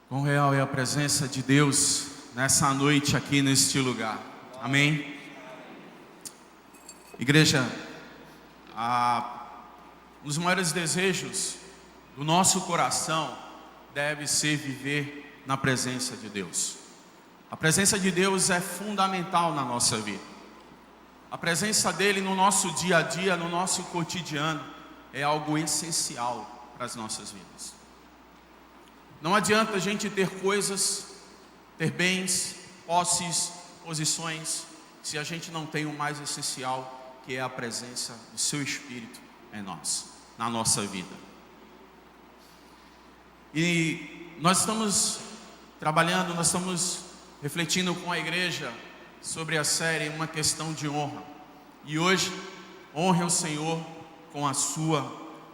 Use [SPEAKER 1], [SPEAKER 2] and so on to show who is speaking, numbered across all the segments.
[SPEAKER 1] Quão real é a presença de Deus nessa noite aqui neste lugar. Amém? Igreja, um dos maiores desejos do nosso coração deve ser viver na presença de Deus. A presença de Deus é fundamental na nossa vida. A presença dele no nosso dia a dia, no nosso cotidiano, é algo essencial para as nossas vidas. Não adianta a gente ter coisas, ter bens, posses, posições, se a gente não tem o mais essencial, que é a presença do seu Espírito em nós, na nossa vida. E nós estamos trabalhando, nós estamos refletindo com a igreja sobre a série Uma Questão de Honra. E hoje, honre o Senhor com a sua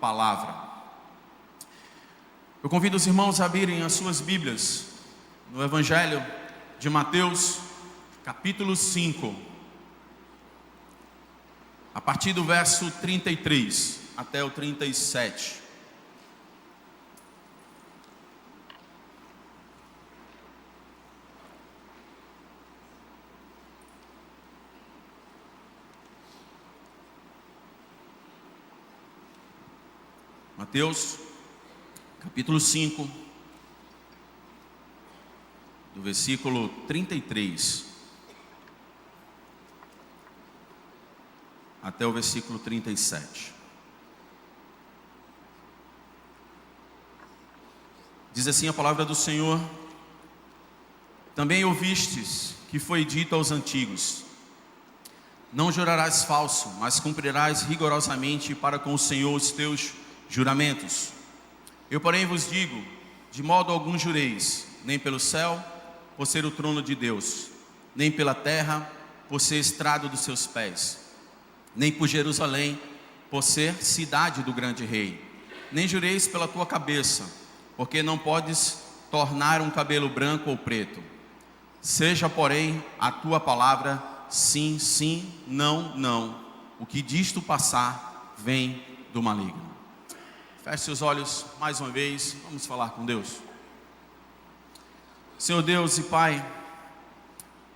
[SPEAKER 1] palavra. Eu convido os irmãos a abrirem as suas Bíblias no Evangelho de Mateus, capítulo 5, a partir do verso 33 até o 37. Mateus, capítulo 5, do versículo 33 até o versículo 37. Diz assim a palavra do Senhor: Também ouvistes que foi dito aos antigos: Não jurarás falso, mas cumprirás rigorosamente para com o Senhor os teus juramentos. Eu, porém, vos digo: de modo algum jureis, nem pelo céu, por ser o trono de Deus, nem pela terra, por ser estrado dos seus pés, nem por Jerusalém, por ser cidade do grande rei. Nem jureis pela tua cabeça, porque não podes tornar um cabelo branco ou preto. Seja, porém, a tua palavra sim, sim, não, não. O que disto passar vem do maligno. Feche seus olhos mais uma vez, vamos falar com Deus. Senhor Deus e Pai,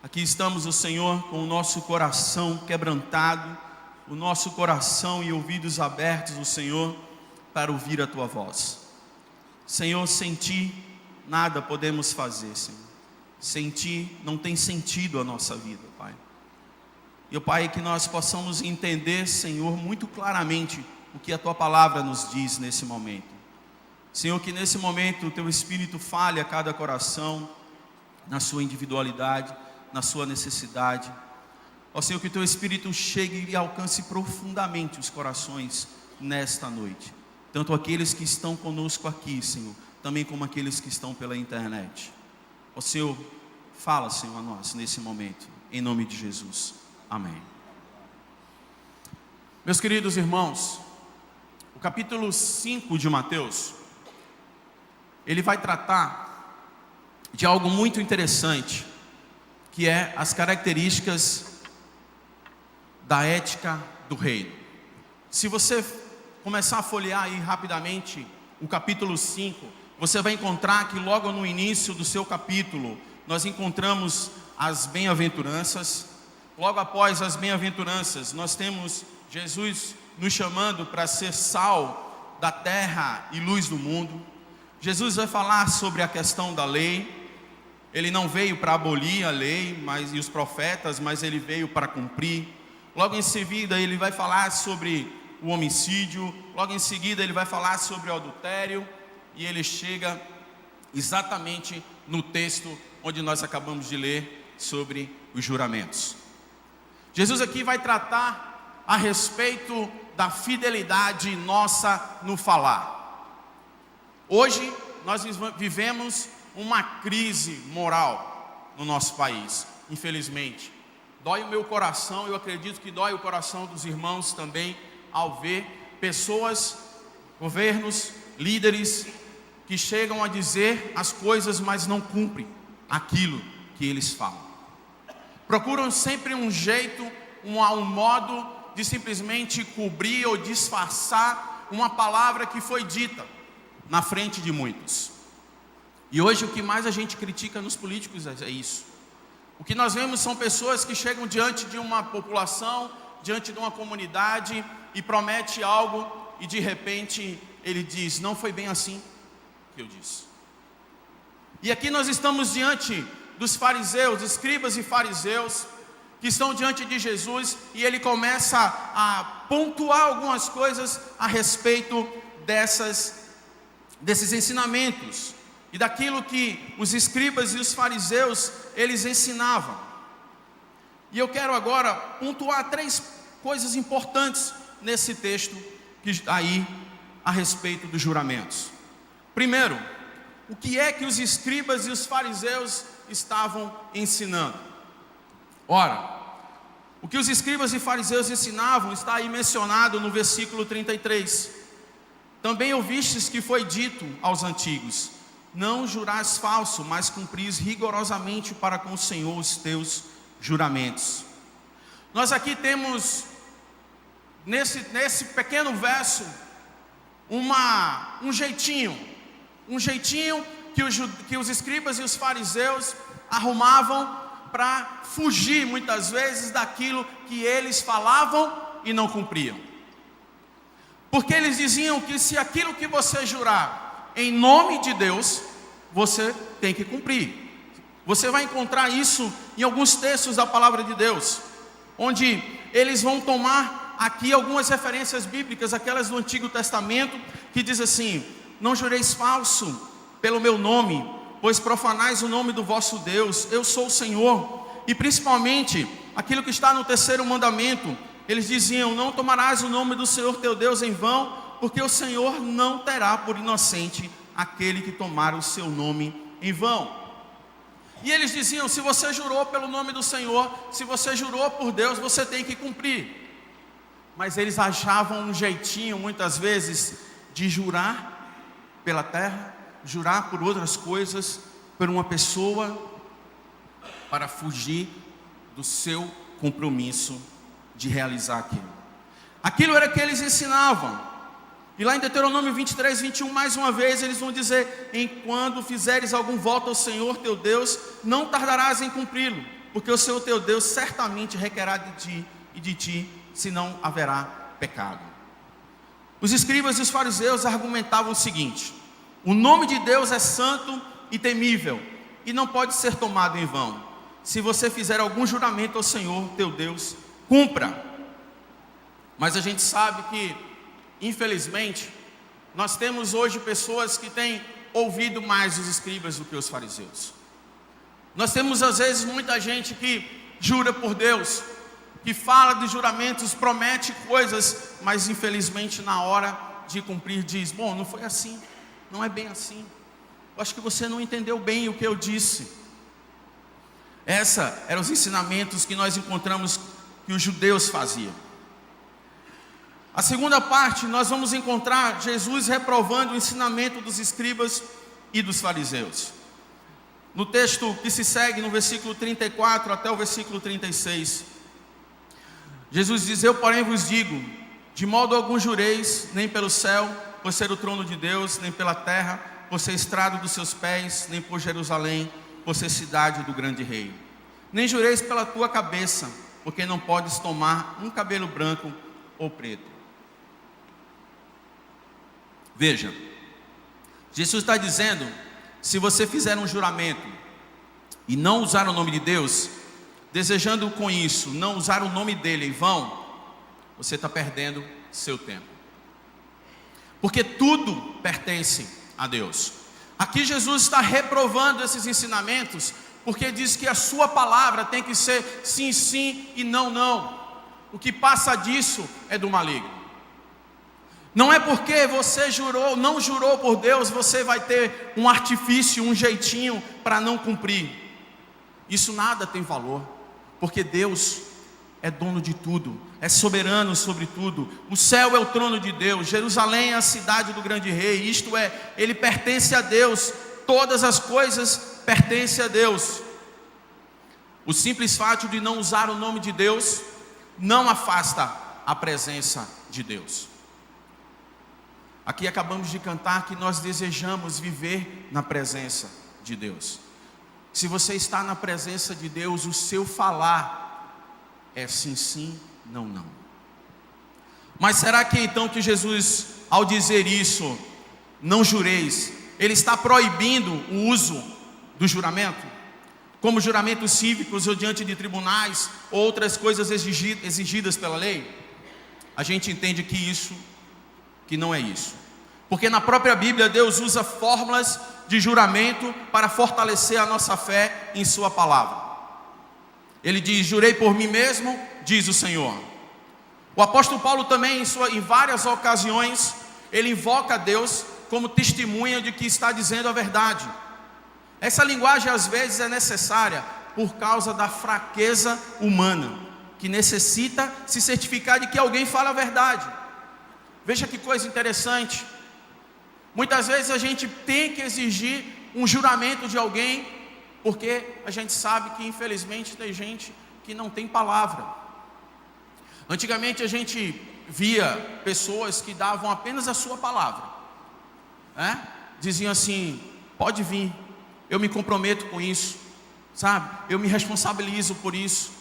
[SPEAKER 1] aqui estamos, o Senhor, com o nosso coração quebrantado, o nosso coração e ouvidos abertos, o Senhor, para ouvir a Tua voz. Senhor, sem Ti nada podemos fazer, Senhor. Sem Ti não tem sentido a nossa vida, Pai. E, Pai, que nós possamos entender, Senhor, muito claramente o que a Tua palavra nos diz nesse momento. Senhor, que nesse momento o Teu Espírito fale a cada coração, na sua individualidade, na sua necessidade. Ó Senhor, que o Teu Espírito chegue e alcance profundamente os corações nesta noite. Tanto aqueles que estão conosco aqui, Senhor, também como aqueles que estão pela internet. Ó Senhor, fala, Senhor, a nós nesse momento, em nome de Jesus. Amém. Meus queridos irmãos, o capítulo 5 de Mateus, ele vai tratar de algo muito interessante, que é as características da ética do reino. Se você começar a folhear aí rapidamente o capítulo 5, você vai encontrar que logo no início do seu capítulo, nós encontramos as bem-aventuranças. Logo após as bem-aventuranças, nós temos Jesus nos chamando para ser sal da terra e luz do mundo. Jesus vai falar sobre a questão da lei. Ele não veio para abolir a lei e os profetas, mas ele veio para cumprir. Logo em seguida ele vai falar sobre o homicídio. Logo em seguida ele vai falar sobre o adultério. E ele chega exatamente no texto onde nós acabamos de ler sobre os juramentos. Jesus aqui vai tratar a respeito da fidelidade nossa no falar. Hoje nós vivemos uma crise moral no nosso país, infelizmente. Dói o meu coração, eu acredito que dói o coração dos irmãos também, ao ver pessoas, governos, líderes, que chegam a dizer as coisas, mas não cumprem aquilo que eles falam. Procuram sempre um jeito, um modo de simplesmente cobrir ou disfarçar uma palavra que foi dita na frente de muitos. E hoje o que mais a gente critica nos políticos é isso. O que nós vemos são pessoas que chegam diante de uma população, diante de uma comunidade e promete algo e de repente ele diz: não foi bem assim que eu disse. E aqui nós estamos diante dos fariseus, escribas e fariseus, que estão diante de Jesus, e ele começa a pontuar algumas coisas a respeito desses ensinamentos e daquilo que os escribas e os fariseus eles ensinavam. E eu quero agora pontuar 3 coisas importantes nesse texto que está aí a respeito dos juramentos. Primeiro, o que é que os escribas e os fariseus estavam ensinando? Ora, o que os escribas e fariseus ensinavam está aí mencionado no versículo 33. Também ouvistes que foi dito aos antigos: não jurás falso, mas cumpris rigorosamente para com o Senhor os teus juramentos. Nós aqui temos, nesse pequeno verso, um jeitinho que os escribas e os fariseus arrumavam para fugir muitas vezes daquilo que eles falavam e não cumpriam. Porque eles diziam que se aquilo que você jurar em nome de Deus, você tem que cumprir. Você vai encontrar isso em alguns textos da palavra de Deus, onde eles vão tomar aqui algumas referências bíblicas, aquelas do Antigo Testamento, que diz assim: não jureis falso pelo meu nome, pois profanais o nome do vosso Deus, eu sou o Senhor. E principalmente, aquilo que está no 3º mandamento, eles diziam: não tomarás o nome do Senhor teu Deus em vão, porque o Senhor não terá por inocente aquele que tomar o seu nome em vão. E eles diziam: se você jurou pelo nome do Senhor, se você jurou por Deus, você tem que cumprir. Mas eles achavam um jeitinho, muitas vezes, de jurar pela terra, jurar por outras coisas, por uma pessoa, para fugir do seu compromisso de realizar aquilo. Aquilo era que eles ensinavam. E lá em Deuteronômio 23, 21, mais uma vez, eles vão dizer: enquanto fizeres algum voto ao Senhor teu Deus, não tardarás em cumpri-lo, porque o Senhor teu Deus certamente requerá de ti e de ti, senão haverá pecado. Os escribas e os fariseus argumentavam o seguinte: o nome de Deus é santo e temível, e não pode ser tomado em vão. Se você fizer algum juramento ao Senhor teu Deus, cumpra. Mas a gente sabe que, infelizmente, nós temos hoje pessoas que têm ouvido mais os escribas do que os fariseus. Nós temos às vezes muita gente que jura por Deus, que fala de juramentos, promete coisas, mas infelizmente na hora de cumprir diz: bom, não foi assim, não é bem assim, eu acho que você não entendeu bem o que eu disse. Esses eram os ensinamentos que nós encontramos que os judeus faziam. A segunda parte, nós vamos encontrar Jesus reprovando o ensinamento dos escribas e dos fariseus. No texto que se segue, no versículo 34 até o versículo 36, Jesus diz: eu porém vos digo, de modo algum jureis, nem pelo céu, por ser o trono de Deus, nem pela terra, por ser estrado dos seus pés, nem por Jerusalém, por ser cidade do grande rei. Nem jureis pela tua cabeça, porque não podes tomar um cabelo branco ou preto. Veja, Jesus está dizendo: se você fizer um juramento e não usar o nome de Deus, desejando com isso não usar o nome dele em vão, você está perdendo seu tempo, porque tudo pertence a Deus. Aqui Jesus está reprovando esses ensinamentos, porque diz que a sua palavra tem que ser sim, sim e não, não. O que passa disso é do maligno. Não é porque você jurou, não jurou por Deus, você vai ter um artifício, um jeitinho para não cumprir. Isso nada tem valor, porque Deus é dono de tudo, é soberano sobre tudo. O céu é o trono de Deus, Jerusalém é a cidade do grande rei, isto é, ele pertence a Deus, todas as coisas pertencem a Deus. O simples fato de não usar o nome de Deus não afasta a presença de Deus. Aqui acabamos de cantar que nós desejamos viver na presença de Deus. Se você está na presença de Deus, o seu falar é sim, sim, não, não. Mas será que então que Jesus, ao dizer isso, não jureis, ele está proibindo o uso do juramento? Como juramentos cívicos ou diante de tribunais, ou outras coisas exigidas pela lei? A gente entende que não é isso. Porque na própria Bíblia Deus usa fórmulas de juramento para fortalecer a nossa fé em sua palavra. Ele diz: jurei por mim mesmo, diz o Senhor. O apóstolo Paulo também em várias ocasiões, ele invoca Deus como testemunha de que está dizendo a verdade. Essa linguagem às vezes é necessária por causa da fraqueza humana, que necessita se certificar de que alguém fala a verdade. Veja que coisa interessante. Muitas vezes a gente tem que exigir um juramento de alguém, porque a gente sabe que infelizmente tem gente que não tem palavra. Antigamente a gente via pessoas que davam apenas a sua palavra, né? Diziam assim: pode vir, eu me comprometo com isso, sabe? Eu me responsabilizo por isso.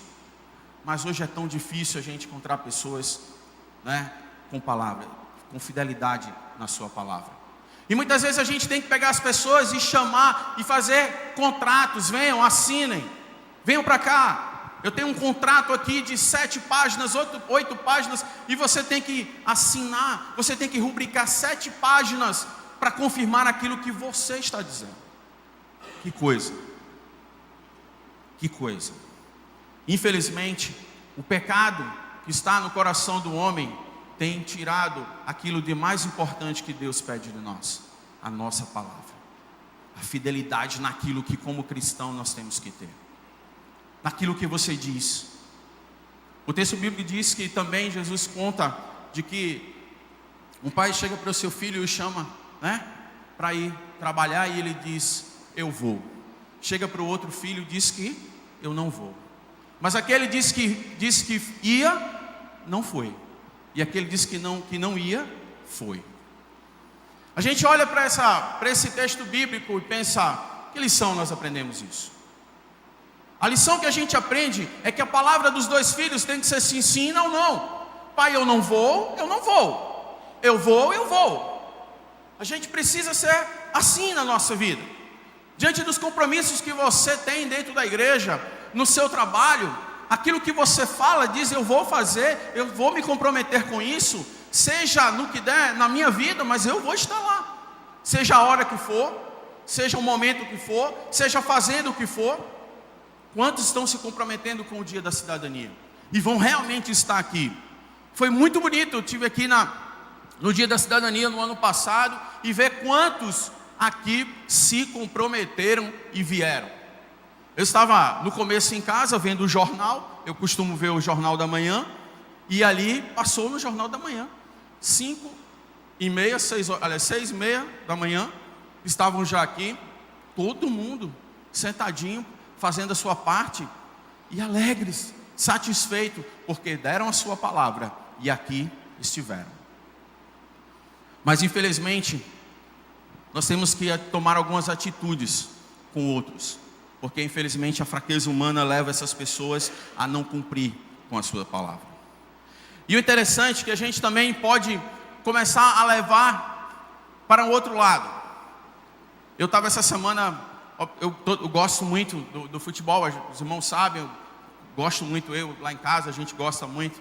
[SPEAKER 1] Mas hoje é tão difícil a gente encontrar pessoas, né, com palavra, com fidelidade na sua palavra. E muitas vezes a gente tem que pegar as pessoas e chamar e fazer contratos. Venham, assinem, venham para cá. Eu tenho um contrato aqui de 7 páginas, 8 páginas, e você tem que assinar, você tem que rubricar 7 páginas para confirmar aquilo que você está dizendo. Que coisa, que coisa. Infelizmente, o pecado que está no coração do homem tem tirado aquilo de mais importante que Deus pede de nós: a nossa palavra, a fidelidade naquilo que como cristão nós temos que ter, naquilo que você diz. O texto bíblico diz que também Jesus conta de que um pai chega para o seu filho e o chama, né, para ir trabalhar, e ele diz: eu vou. Chega para o outro filho e diz que eu não vou. Mas aquele disse que ia, não foi. E aquele disse que não ia, foi. A gente olha para esse texto bíblico e pensa: que lição nós aprendemos isso? A lição que a gente aprende é que a palavra dos 2 filhos tem que ser sim, sim, não, não. Pai, eu não vou, eu não vou. Eu vou, eu vou. A gente precisa ser assim na nossa vida. Diante dos compromissos que você tem dentro da igreja, no seu trabalho, aquilo que você fala, diz: eu vou fazer, eu vou me comprometer com isso, seja no que der na minha vida, mas eu vou estar lá. Seja a hora que for, seja o momento que for, seja fazendo o que for. Quantos estão se comprometendo com o dia da cidadania? E vão realmente estar aqui? Foi muito bonito, eu estive aqui no dia da cidadania no ano passado, e ver quantos aqui se comprometeram e vieram. Eu estava no começo em casa vendo o jornal, eu costumo ver o Jornal da Manhã, e ali passou no Jornal da Manhã, 5h30, 6h30 da manhã, estavam já aqui, todo mundo sentadinho, fazendo a sua parte, e alegres, satisfeitos, porque deram a sua palavra, e aqui estiveram. Mas infelizmente, nós temos que tomar algumas atitudes com outros, porque infelizmente a fraqueza humana leva essas pessoas a não cumprir com a sua palavra. E o interessante é que a gente também pode começar a levar para o outro lado. Eu estava essa semana, eu gosto muito do futebol, os irmãos sabem, eu gosto muito, eu lá em casa a gente gosta muito.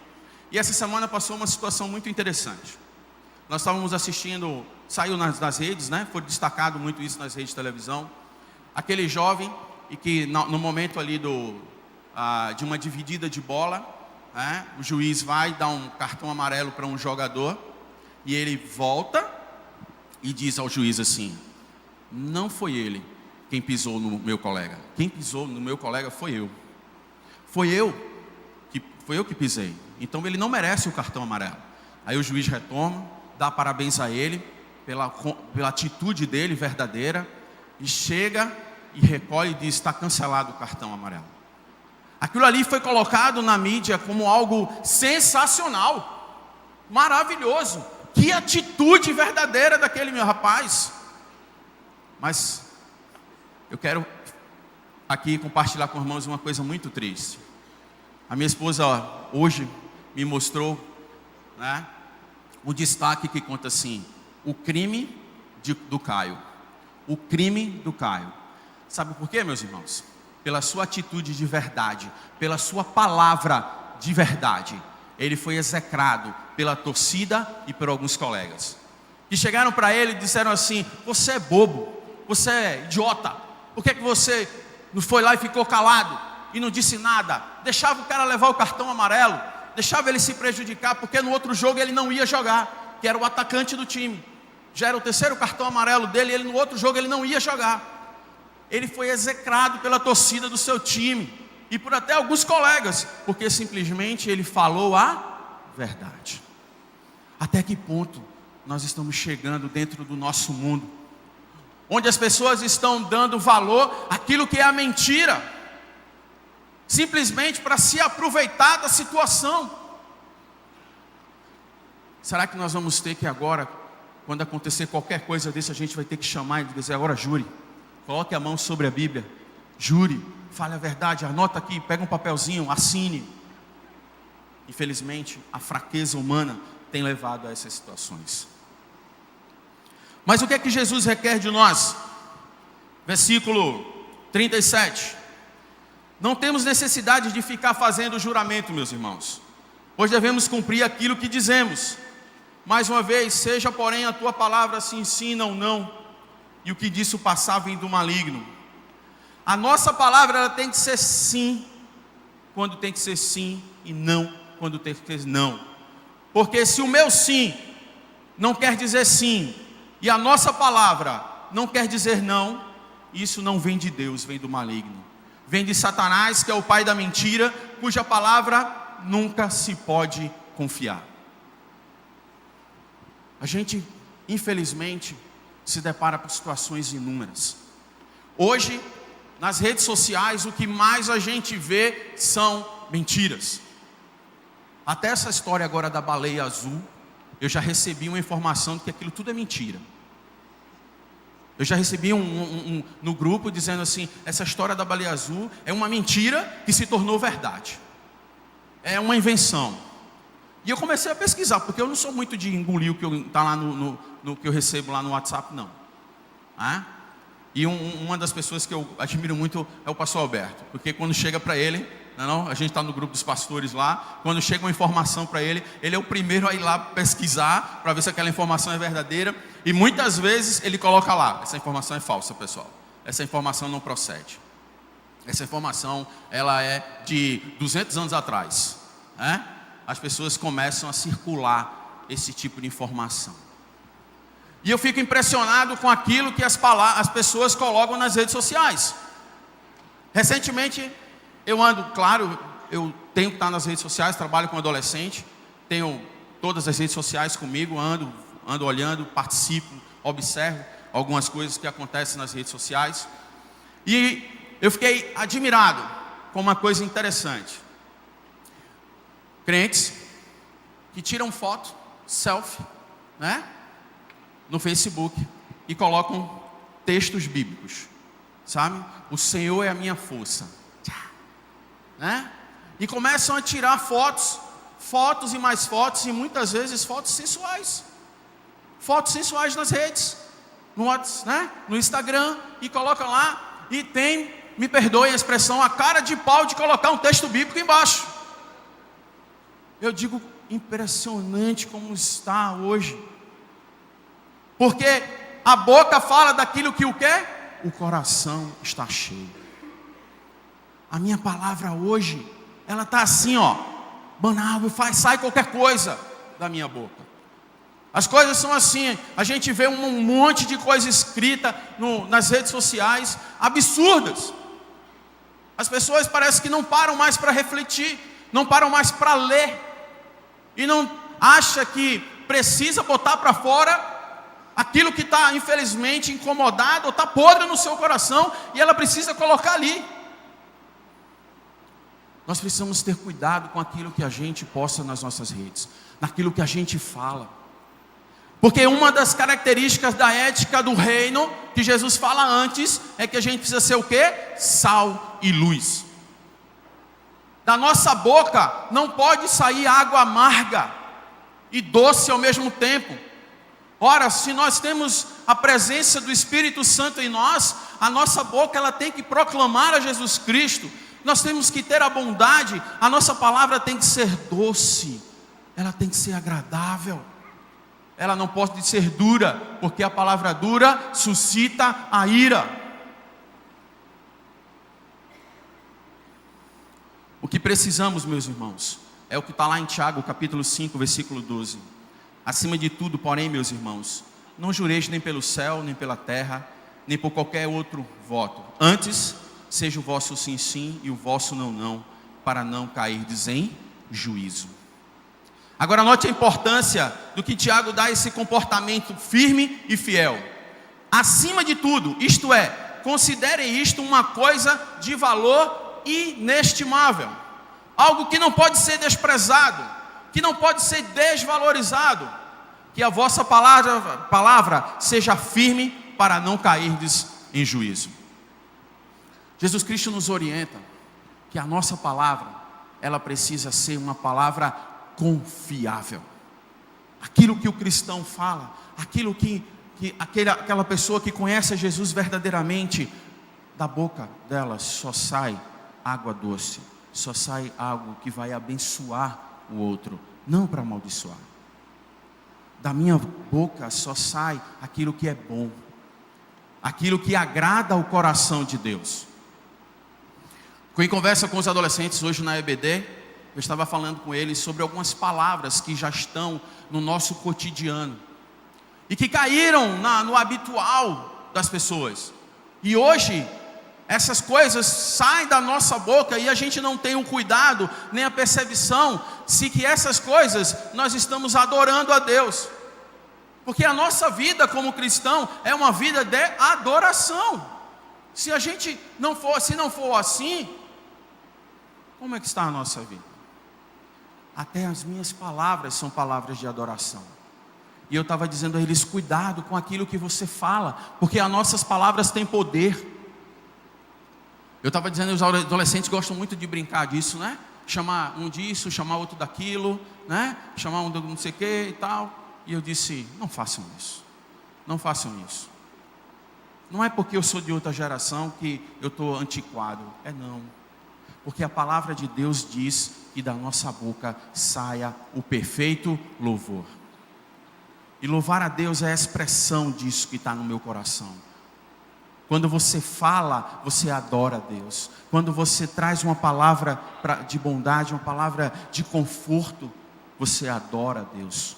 [SPEAKER 1] E essa semana passou uma situação muito interessante. Nós estávamos assistindo, saiu nas redes, né? Foi destacado muito isso nas redes de televisão. Aquele jovem, e que no momento ali de uma dividida de bola, né, o juiz vai dar um cartão amarelo para um jogador, e ele volta e diz ao juiz assim: não foi ele quem pisou no meu colega. Quem pisou no meu colega foi eu. Foi eu que pisei. Então ele não merece o cartão amarelo. Aí o juiz retoma, dá parabéns a ele pela atitude dele verdadeira, e chega e recolhe e diz: está cancelado o cartão amarelo. Aquilo ali foi colocado na mídia como algo sensacional, maravilhoso. Que atitude verdadeira daquele meu rapaz. Mas eu quero aqui compartilhar com os irmãos uma coisa muito triste. A minha esposa hoje me mostrou, né, um destaque que conta assim: o crime do Caio. O crime do Caio. Sabe por quê, meus irmãos? Pela sua atitude de verdade, pela sua palavra de verdade. Ele foi execrado pela torcida e por alguns colegas, que chegaram para ele e disseram assim: você é bobo, você é idiota, por que você não foi lá e ficou calado e não disse nada? Deixava o cara levar o cartão amarelo, deixava ele se prejudicar, porque no outro jogo ele não ia jogar, que era o atacante do time. Já era o terceiro cartão amarelo dele, e ele no outro jogo ele não ia jogar. Ele foi execrado pela torcida do seu time e por até alguns colegas, porque simplesmente ele falou a verdade. Até que ponto nós estamos chegando dentro do nosso mundo, onde as pessoas estão dando valor àquilo que é a mentira, simplesmente para se aproveitar da situação? Será que nós vamos ter que agora, quando acontecer qualquer coisa desse, a gente vai ter que chamar e dizer: agora jure, coloque a mão sobre a Bíblia, jure, fale a verdade, anota aqui, pega um papelzinho, assine. Infelizmente, a fraqueza humana tem levado a essas situações. Mas o que é que Jesus requer de nós? Versículo 37. Não temos necessidade de ficar fazendo juramento, meus irmãos, pois devemos cumprir aquilo que dizemos. Mais uma vez, seja porém a tua palavra sim, sim, não, não, e o que disso passar vem do maligno. A nossa palavra, ela tem que ser sim, quando tem que ser sim, e não, quando tem que ser não. Porque se o meu sim não quer dizer sim, e a nossa palavra não quer dizer não, isso não vem de Deus, vem do maligno. Vem de Satanás, que é o pai da mentira, cuja palavra nunca se pode confiar. A gente, infelizmente, se depara com situações inúmeras. Hoje, nas redes sociais, o que mais a gente vê são mentiras. Até essa história agora da baleia azul, eu já recebi uma informação de que aquilo tudo é mentira. Eu já recebi no grupo dizendo assim: essa história da baleia azul é uma mentira que se tornou verdade. É uma invenção. E eu comecei a pesquisar, porque eu não sou muito de engolir o que está lá no que eu recebo lá no WhatsApp, não. E uma das pessoas que eu admiro muito é o pastor Alberto, porque quando chega para ele, a gente está no grupo dos pastores lá, quando chega uma informação para ele, ele é o primeiro a ir lá pesquisar, para ver se aquela informação é verdadeira, e muitas vezes ele coloca lá: essa informação é falsa, pessoal, essa informação não procede, essa informação ela é de 200 anos atrás. As pessoas começam a circular esse tipo de informação, e eu fico impressionado com aquilo que as pessoas colocam nas redes sociais. Recentemente eu ando, claro, eu tenho que estar nas redes sociais, trabalho com adolescente, tenho todas as redes sociais comigo, ando olhando, participo, observo algumas coisas que acontecem nas redes sociais, e eu fiquei admirado com uma coisa interessante. Crentes que tiram foto, selfie, no Facebook e colocam textos bíblicos, sabe? O Senhor é a minha força, e começam a tirar fotos e mais fotos, e muitas vezes fotos sensuais nas redes, no Instagram, e colocam lá, e tem, me perdoem a expressão, a cara de pau de colocar um texto bíblico embaixo. Eu digo: impressionante como está hoje, porque a boca fala daquilo que o quer, o coração está cheio. A minha palavra hoje, ela está assim, banal, sai qualquer coisa da minha boca. As coisas são assim, a gente vê um monte de coisa escrita nas redes sociais, absurdas. As pessoas parecem que não param mais para refletir, não param mais para ler, e não acha que precisa botar para fora aquilo que está infelizmente incomodado ou está podre no seu coração, e ela precisa colocar ali. Nós precisamos ter cuidado com aquilo que a gente posta nas nossas redes, naquilo que a gente fala, porque uma das características da ética do reino que Jesus fala antes é que a gente precisa ser o quê? Sal e luz. Da nossa boca não pode sair água amarga e doce ao mesmo tempo. Ora, se nós temos a presença do Espírito Santo em nós, a nossa boca ela tem que proclamar a Jesus Cristo. Nós temos que ter a bondade, a nossa palavra tem que ser doce, ela tem que ser agradável. Ela não pode ser dura, porque a palavra dura suscita a ira. O que precisamos, meus irmãos, é o que está lá em Tiago, capítulo 5, versículo 12. Acima de tudo, porém, meus irmãos, não jureis nem pelo céu, nem pela terra, nem por qualquer outro voto. Antes, seja o vosso sim, sim, e o vosso não, não, para não cairdes em juízo. Agora note a importância do que Tiago dá a esse comportamento firme e fiel. Acima de tudo, isto é, considerem isto uma coisa de valor inestimável. Algo que não pode ser desprezado, que não pode ser desvalorizado. Que a vossa palavra seja firme para não cairdes em juízo. Jesus Cristo nos orienta que a nossa palavra, ela precisa ser uma palavra confiável. Aquilo que o cristão fala, aquilo que aquela pessoa que conhece a Jesus verdadeiramente, da boca dela só sai água doce, só sai algo que vai abençoar o outro, não para amaldiçoar. Da minha boca só sai aquilo que é bom, aquilo que agrada ao coração de Deus. Em conversa com os adolescentes hoje na EBD, eu estava falando com eles sobre algumas palavras que já estão no nosso cotidiano e que caíram no habitual das pessoas. E hoje essas coisas saem da nossa boca e a gente não tem o cuidado nem a percepção se que essas coisas nós estamos adorando a Deus. Porque a nossa vida como cristão é uma vida de adoração. Se a gente não for assim, como é que está a nossa vida? Até as minhas palavras são palavras de adoração. E eu estava dizendo a eles, cuidado com aquilo que você fala, porque as nossas palavras têm poder. Eu estava dizendo que os adolescentes gostam muito de brincar disso, né? Chamar um disso, chamar outro daquilo, né? Chamar um do não sei o que e tal. E eu disse, não façam isso. Não façam isso. Não é porque eu sou de outra geração que eu estou antiquado. É não. Porque a palavra de Deus diz que da nossa boca saia o perfeito louvor. E louvar a Deus é a expressão disso que está no meu coração. Quando você fala, você adora a Deus. Quando você traz uma palavra de bondade, uma palavra de conforto, você adora a Deus.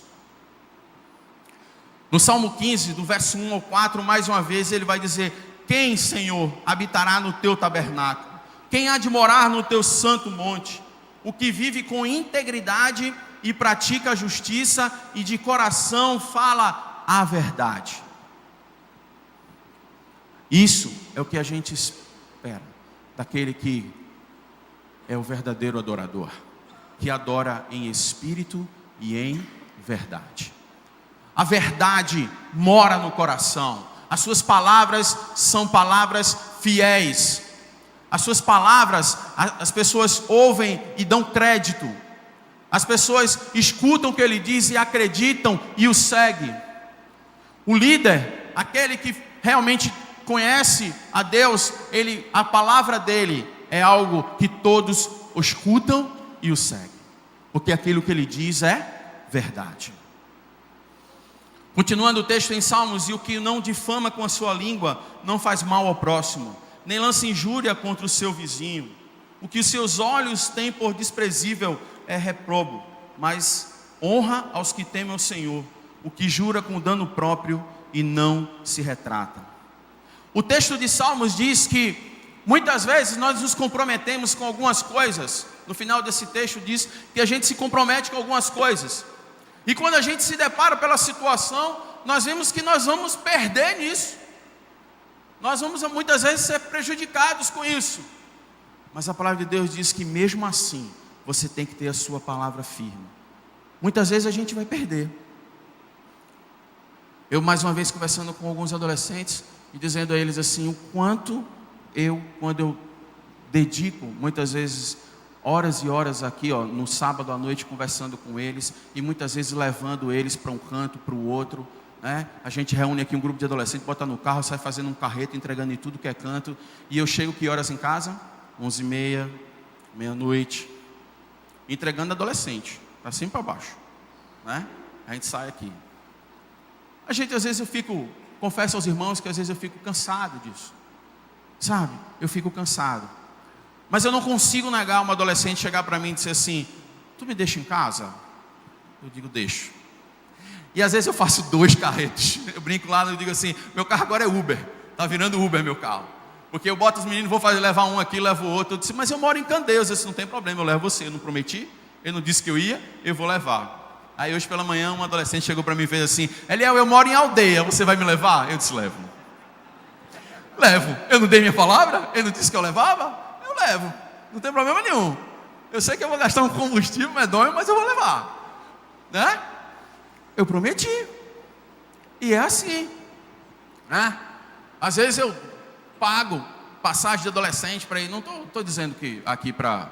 [SPEAKER 1] No Salmo 15, do verso 1 ao 4, mais uma vez ele vai dizer: quem, Senhor, habitará no teu tabernáculo? Quem há de morar no teu santo monte? O que vive com integridade e pratica a justiça e de coração fala a verdade. Isso é o que a gente espera daquele que é o verdadeiro adorador, que adora em espírito e em verdade. A verdade mora no coração. As suas palavras são palavras fiéis. As suas palavras, as pessoas ouvem e dão crédito. As pessoas escutam o que ele diz e acreditam e o seguem. O líder, aquele que realmente conhece a Deus, a palavra dele é algo que todos o escutam e o seguem. Porque aquilo que ele diz é verdade. Continuando o texto em Salmos: e o que não difama com a sua língua não faz mal ao próximo, nem lança injúria contra o seu vizinho. O que os seus olhos têm por desprezível é reprobo, mas honra aos que temem ao Senhor. O que jura com dano próprio e não se retrata. O texto de Salmos diz que muitas vezes nós nos comprometemos com algumas coisas. No final desse texto diz que a gente se compromete com algumas coisas. E quando a gente se depara pela situação, nós vemos que nós vamos perder nisso. Nós vamos muitas vezes ser prejudicados com isso. Mas a palavra de Deus diz que mesmo assim, você tem que ter a sua palavra firme. Muitas vezes a gente vai perder. Eu mais uma vez conversando com alguns adolescentes, e dizendo a eles assim, o quanto quando eu dedico, muitas vezes, horas e horas aqui, no sábado à noite, conversando com eles, e muitas vezes levando eles para um canto, para o outro, né? A gente reúne aqui um grupo de adolescentes, bota no carro, sai fazendo um carreto, entregando em tudo que é canto, e eu chego que horas em casa? 11h30, meia-noite, entregando adolescente, para cima e para baixo, né? A gente sai aqui. Às vezes confesso aos irmãos que às vezes eu fico cansado disso, sabe? Eu fico cansado. Mas eu não consigo negar uma adolescente chegar para mim e dizer assim, tu me deixa em casa? Eu digo, deixo. E às vezes eu faço 2 carretos. Eu brinco lá e digo assim, meu carro agora é Uber. Está virando Uber meu carro. Porque eu boto os meninos, levar um aqui, levo o outro. Eu disse, mas eu moro em Candeias, isso não tem problema, eu levo você. Eu não prometi, eu não disse que eu ia, eu vou levar. Aí hoje pela manhã um adolescente chegou para mim e fez assim, Eliel, eu moro em Aldeia, você vai me levar? Eu disse, levo. Eu não dei minha palavra? Eu não disse que eu levava? Eu levo, não tem problema nenhum. Eu sei que eu vou gastar um combustível medonho, mas eu vou levar, né? Eu prometi. E é assim, né? Às vezes eu pago passagem de adolescente para ir. Não estou dizendo que aqui para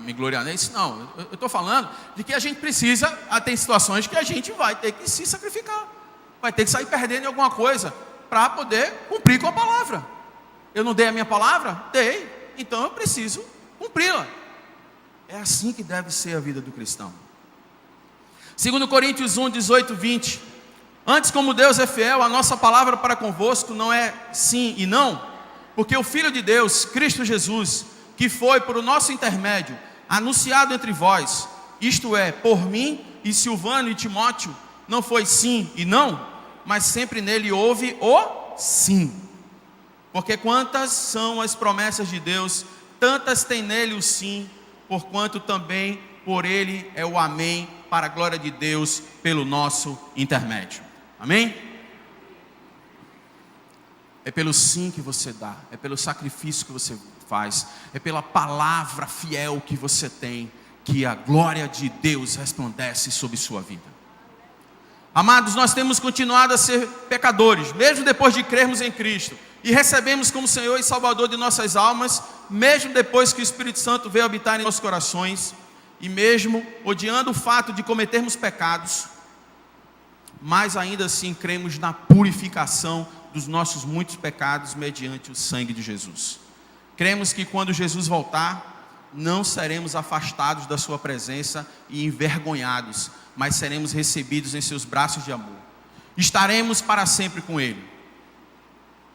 [SPEAKER 1] me gloriar nisso, não. Eu estou falando de que a gente precisa, tem situações que a gente vai ter que se sacrificar, vai ter que sair perdendo em alguma coisa para poder cumprir com a palavra. Eu não dei a minha palavra? Dei, então eu preciso cumpri-la. É assim que deve ser a vida do cristão. 2 Coríntios 1, 18, 20. Antes, como Deus é fiel, a nossa palavra para convosco não é sim e não, porque o Filho de Deus, Cristo Jesus, que foi por o nosso intermédio anunciado entre vós, isto é, por mim e Silvano e Timóteo, não foi sim e não, mas sempre nele houve o sim. Porque quantas são as promessas de Deus, tantas tem nele o sim, porquanto também por ele é o amém, para a glória de Deus, pelo nosso intermédio. Amém? É pelo sim que você dá, é pelo sacrifício que você faz, é pela palavra fiel que você tem, que a glória de Deus resplandece sobre sua vida. Amados, nós temos continuado a ser pecadores, mesmo depois de crermos em Cristo, e recebemos como Senhor e Salvador de nossas almas, mesmo depois que o Espírito Santo veio habitar em nossos corações, e mesmo odiando o fato de cometermos pecados, mas ainda assim cremos na purificação dos nossos muitos pecados mediante o sangue de Jesus. Cremos que quando Jesus voltar, não seremos afastados da sua presença e envergonhados, mas seremos recebidos em seus braços de amor. Estaremos para sempre com Ele.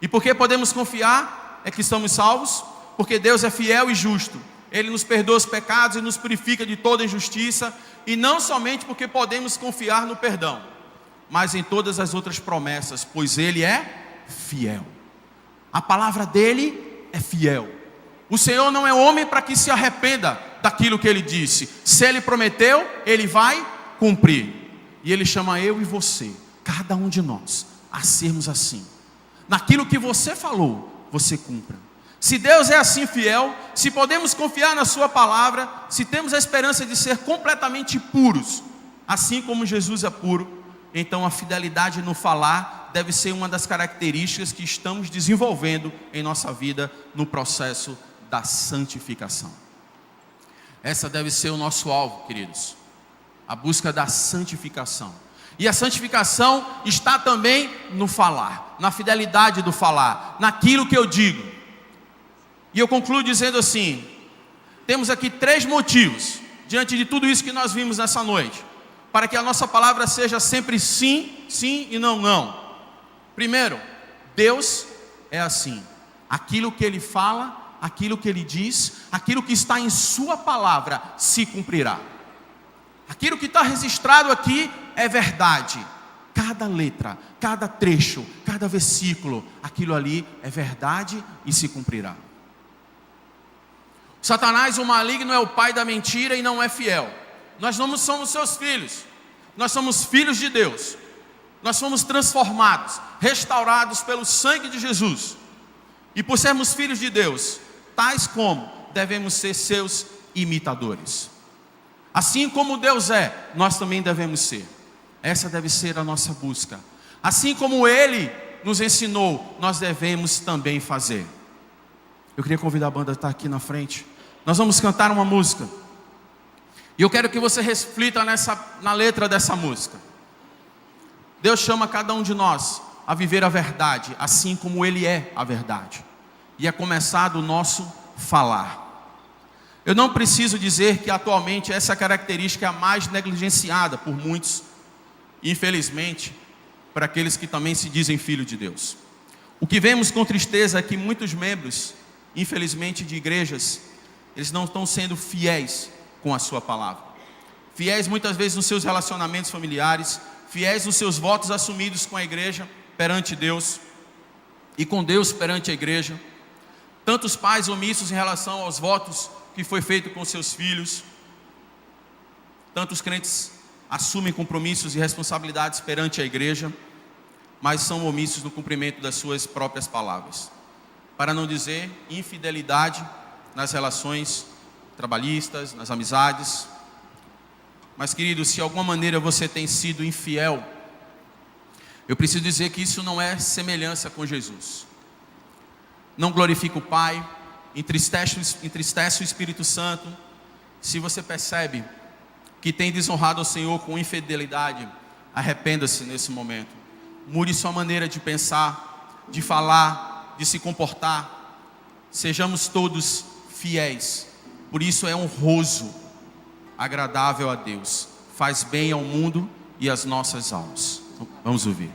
[SPEAKER 1] E por que podemos confiar é que estamos salvos? Porque Deus é fiel e justo. Ele nos perdoa os pecados e nos purifica de toda injustiça. E não somente porque podemos confiar no perdão, mas em todas as outras promessas, pois Ele é fiel. A palavra dEle é fiel. O Senhor não é homem para que se arrependa daquilo que Ele disse. Se Ele prometeu, Ele vai cumprir. E Ele chama eu e você, cada um de nós, a sermos assim. Naquilo que você falou, você cumpra. Se Deus é assim fiel, se podemos confiar na sua palavra, se temos a esperança de ser completamente puros, assim como Jesus é puro, então a fidelidade no falar deve ser uma das características que estamos desenvolvendo em nossa vida no processo da santificação. Essa deve ser o nosso alvo, queridos, a busca da santificação. E a santificação está também no falar, na fidelidade do falar, naquilo que eu digo. E eu concluo dizendo assim, temos aqui 3 motivos, diante de tudo isso que nós vimos nessa noite, para que a nossa palavra seja sempre sim, sim e não, não. Primeiro, Deus é assim, aquilo que Ele fala, aquilo que Ele diz, aquilo que está em sua palavra se cumprirá. Aquilo que está registrado aqui é verdade. Cada letra, cada trecho, cada versículo, aquilo ali é verdade e se cumprirá. Satanás, o maligno, é o pai da mentira e não é fiel. Nós não somos seus filhos, nós somos filhos de Deus. Nós fomos transformados, restaurados pelo sangue de Jesus. E por sermos filhos de Deus, tais como devemos ser seus imitadores. Assim como Deus é, nós também devemos ser. Essa deve ser a nossa busca. Assim como Ele nos ensinou, nós devemos também fazer. Eu queria convidar a banda a estar aqui na frente. Nós vamos cantar uma música. E eu quero que você reflita na letra dessa música. Deus chama cada um de nós a viver a verdade, assim como Ele é a verdade. E é começar do nosso falar. Eu não preciso dizer que atualmente essa característica é a mais negligenciada por muitos, infelizmente, para aqueles que também se dizem filhos de Deus. O que vemos com tristeza é que muitos membros, infelizmente, de igrejas, eles não estão sendo fiéis com a sua palavra. Fiéis muitas vezes nos seus relacionamentos familiares, fiéis nos seus votos assumidos com a igreja perante Deus e com Deus perante a igreja. Tantos pais omissos em relação aos votos que foi feito com seus filhos. Tantos crentes assumem compromissos e responsabilidades perante a igreja, mas são omissos no cumprimento das suas próprias palavras. Para não dizer infidelidade nas relações trabalhistas, nas amizades. Mas, querido, se de alguma maneira você tem sido infiel, eu preciso dizer que isso não é semelhança com Jesus. Não glorifica o Pai, entristece o Espírito Santo. Se você percebe que tem desonrado ao Senhor com infidelidade, arrependa-se nesse momento. Mude sua maneira de pensar, de falar, de se comportar. Sejamos todos fiéis. Por isso é honroso, agradável a Deus. Faz bem ao mundo e às nossas almas. Vamos ouvir.